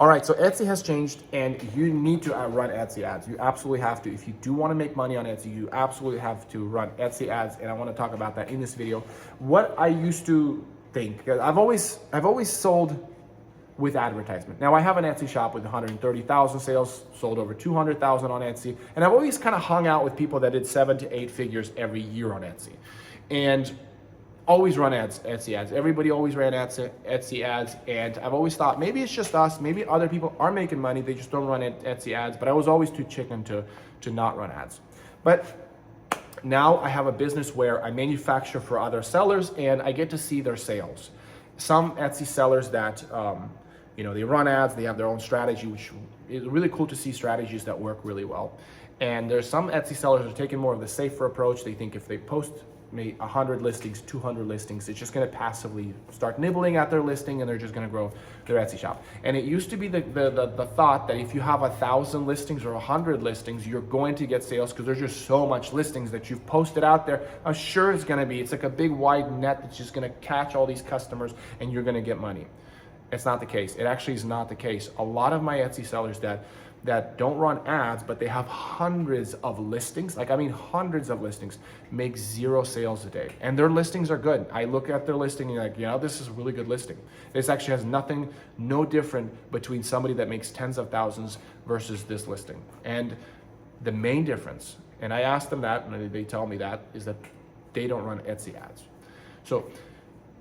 All right, so Etsy has changed and you need to run Etsy ads. You absolutely have to. If you do want to make money on Etsy, you absolutely have to run Etsy ads, and I want to talk about that in this video. What I used to think, because I've always sold with advertisement. Now I have an Etsy shop with 130,000 sales, sold over 200,000 on Etsy, and I've always kind of hung out with people that did 7 to 8 figures every year on Etsy. And always run Etsy ads. Everybody always ran Etsy ads, and I've always thought maybe it's just us, maybe other people are making money, they just don't run Etsy ads, but I was always too chicken to not run ads. But now I have a business where I manufacture for other sellers and I get to see their sales. Some Etsy sellers that, they run ads, they have their own strategy, which is really cool to see strategies that work really well. And there's some Etsy sellers that are taking more of the safer approach. They think if they post maybe 100 listings, 200 listings, it's just going to passively start nibbling at their listing and they're just going to grow their Etsy shop. And it used to be the thought that if you have 1,000 listings or 100 listings, you're going to get sales because there's just so much listings that you've posted out there. I'm sure it's going to be, it's like a big wide net that's just going to catch all these customers and you're going to get money. It's not the case. It actually is not the case. A lot of my Etsy sellers that don't run ads, but they have hundreds of listings, hundreds of listings, make 0 sales a day. And their listings are good. I look at their listing and this is a really good listing. This actually has no different between somebody that makes tens of thousands versus this listing. And the main difference, and I asked them that, and they tell me that, is that they don't run Etsy ads. So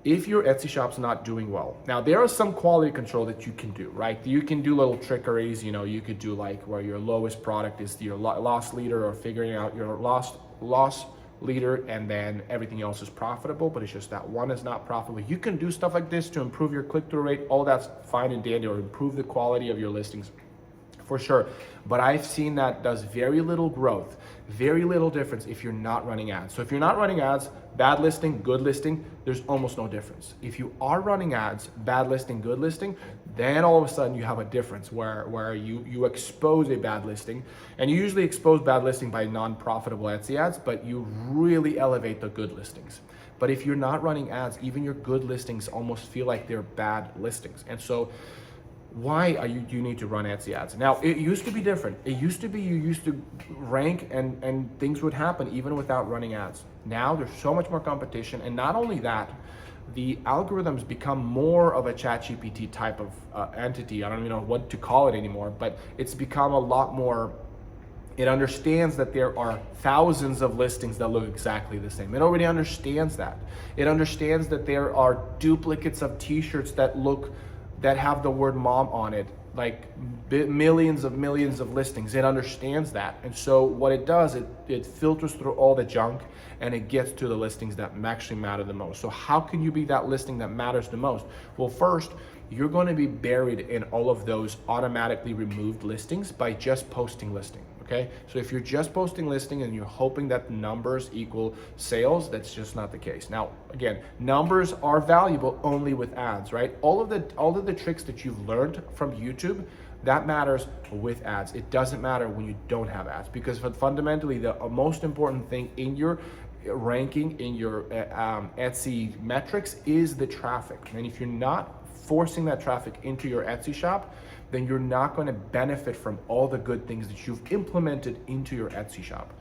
if your Etsy shop's not doing well, now there is some quality control that you can do, right? You can do little trickeries, you could do like where your lowest product is your loss leader, or figuring out your loss leader and then everything else is profitable, but it's just that one is not profitable. You can do stuff like this to improve your click-through rate. All that's fine and dandy, or improve the quality of your listings. For sure, but I've seen that does very little growth, very little difference if you're not running ads. So if you're not running ads, bad listing, good listing, there's almost no difference. If you are running ads, bad listing, good listing, then all of a sudden you have a difference where you expose a bad listing, and you usually expose bad listing by non-profitable Etsy ads, but you really elevate the good listings. But if you're not running ads, even your good listings almost feel like they're bad listings. And so why you need to run Etsy ads? Now, it used to be different. It used to be you used to rank and things would happen even without running ads. Now there's so much more competition, and not only that, the algorithms become more of a ChatGPT type of entity. I don't even know what to call it anymore, but it's become a lot more. It understands that there are thousands of listings that look exactly the same. It already understands that. It understands that there are duplicates of t-shirts that have the word mom on it, like millions of listings. It understands that. And so what it does, it filters through all the junk and it gets to the listings that actually matter the most. So how can you be that listing that matters the most? Well, first, you're going to be buried in all of those automatically removed listings by just posting listing. Okay, so if you're just posting listing and you're hoping that the numbers equal sales, that's just not the case. Now, again, numbers are valuable only with ads, right? All of the tricks that you've learned from YouTube, that matters with ads. It doesn't matter when you don't have ads, because fundamentally the most important thing in your ranking, in your Etsy metrics, is the traffic. And if you're not forcing that traffic into your Etsy shop, then you're not going to benefit from all the good things that you've implemented into your Etsy shop.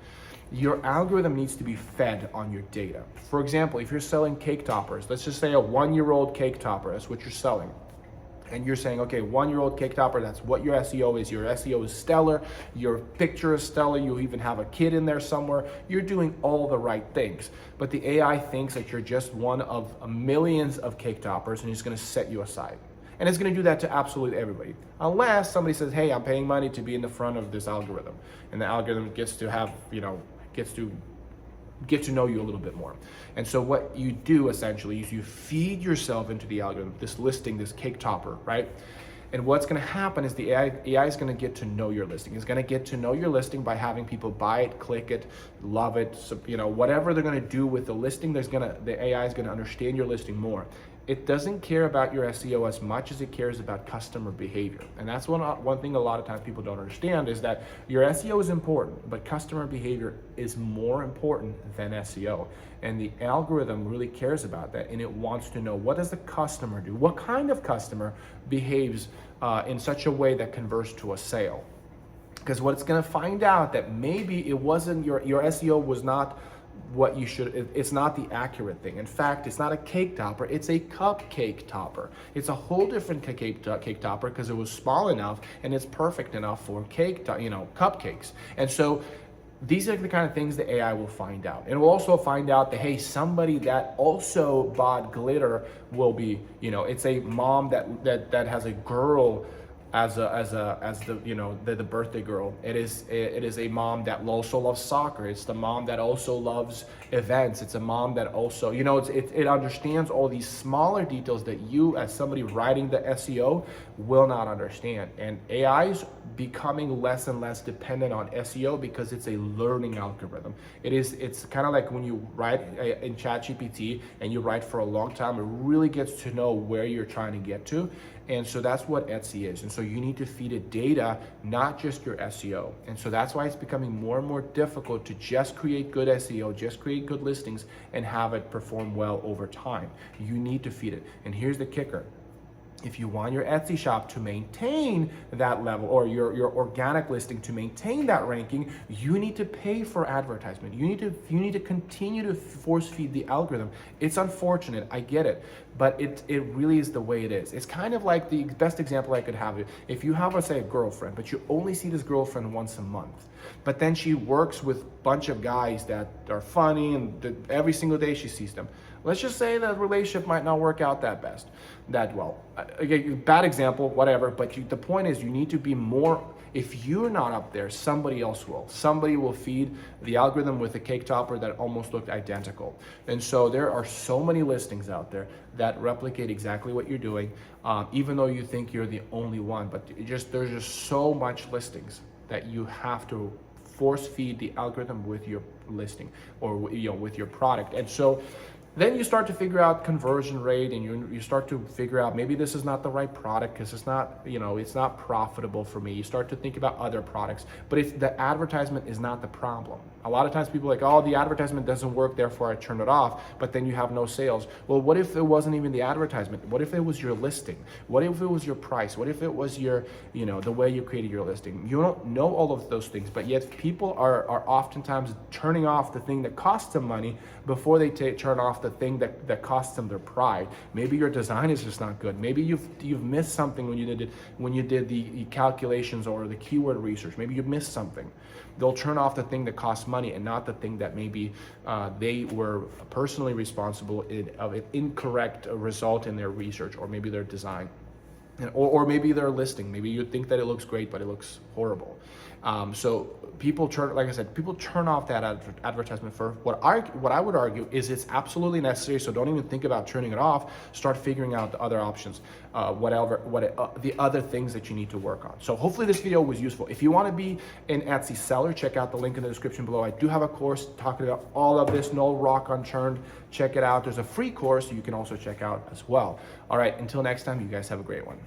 Your algorithm needs to be fed on your data. For example, if you're selling cake toppers, let's just say a 1-year-old cake topper, that's what you're selling. And you're saying, okay, 1-year-old cake topper, that's what your SEO is. Your SEO is stellar, your picture is stellar, you even have a kid in there somewhere. You're doing all the right things. But the AI thinks that you're just one of millions of cake toppers and it's gonna set you aside. And it's going to do that to absolutely everybody, unless somebody says, hey, I'm paying money to be in the front of this algorithm. And the algorithm gets to have, gets to get to know you a little bit more. And so what you do essentially is you feed yourself into the algorithm, this listing, this cake topper, right? And what's going to happen is the AI is going to get to know your listing. It's going to get to know your listing by having people buy it, click it, love it. So, whatever they're going to do with the listing, the AI is going to understand your listing more. it doesn't care about your SEO as much as it cares about customer behavior. And that's one thing a lot of times people don't understand is that your SEO is important, but customer behavior is more important than SEO. And the algorithm really cares about that, and it wants to know, what does the customer do? What kind of customer behaves in such a way that converts to a sale? Because what it's gonna find out that maybe it wasn't your SEO was not what you should, it's not the accurate thing. In fact, it's not a cake topper, it's a cupcake topper. It's a whole different cake topper because it was small enough and it's perfect enough for cupcakes. And so these are the kind of things that AI will find out. And we'll also find out that, hey, somebody that also bought glitter will be, it's a mom that has a girl as the birthday girl. It is a mom that also loves soccer. It's the mom that also loves events. It's a mom that also, it understands all these smaller details that you, as somebody writing the SEO, will not understand. And AI is becoming less and less dependent on SEO because it's a learning algorithm. It's kind of like when you write in ChatGPT and you write for a long time, it really gets to know where you're trying to get to. And so that's what Etsy is. And so you need to feed it data, not just your SEO. And so that's why it's becoming more and more difficult to just create good SEO, just create good listings and have it perform well over time. You need to feed it. And here's the kicker. If you want your Etsy shop to maintain that level, or your organic listing to maintain that ranking, you need to pay for advertisement. You need to continue to force feed the algorithm. It's unfortunate, I get it, but it really is the way it is. It's kind of like the best example I could have. If you have, let's say, a girlfriend, but you only see this girlfriend once a month, but then she works with a bunch of guys that are funny and every single day she sees them. Let's just say that relationship might not work out that well. Again, bad example, whatever, but the point is you need to be more, if you're not up there, somebody else will. Somebody will feed the algorithm with a cake topper that almost looked identical. And so there are so many listings out there that replicate exactly what you're doing, even though you think you're the only one, but there's just so much listings that you have to force feed the algorithm with your listing or with your product. And so then you start to figure out conversion rate, and you start to figure out maybe this is not the right product because it's not, it's not profitable for me. You start to think about other products, but if the advertisement is not the problem. A lot of times people are like, oh, the advertisement doesn't work, therefore I turn it off, but then you have no sales. Well, what if it wasn't even the advertisement? What if it was your listing? What if it was your price? What if it was your, the way you created your listing? You don't know all of those things, but yet people are oftentimes turning off the thing that costs them money before they turn off the thing that costs them their pride. Maybe your design is just not good. Maybe you've missed something when you did the calculations or the keyword research. Maybe you missed something. They'll turn off the thing that costs money and not the thing that maybe they were personally responsible of an incorrect result in their research, or maybe their design. Or maybe their listing. Maybe you think that it looks great, but it looks horrible. So people turn off that advertisement for what I would argue is it's absolutely necessary. So don't even think about turning it off. Start figuring out the other options, the other things that you need to work on. So hopefully this video was useful. If you want to be an Etsy seller, check out the link in the description below. I do have a course talking about all of this, no rock unturned. Check it out. There's a free course you can also check out as well. All right, until next time, you guys have a great one.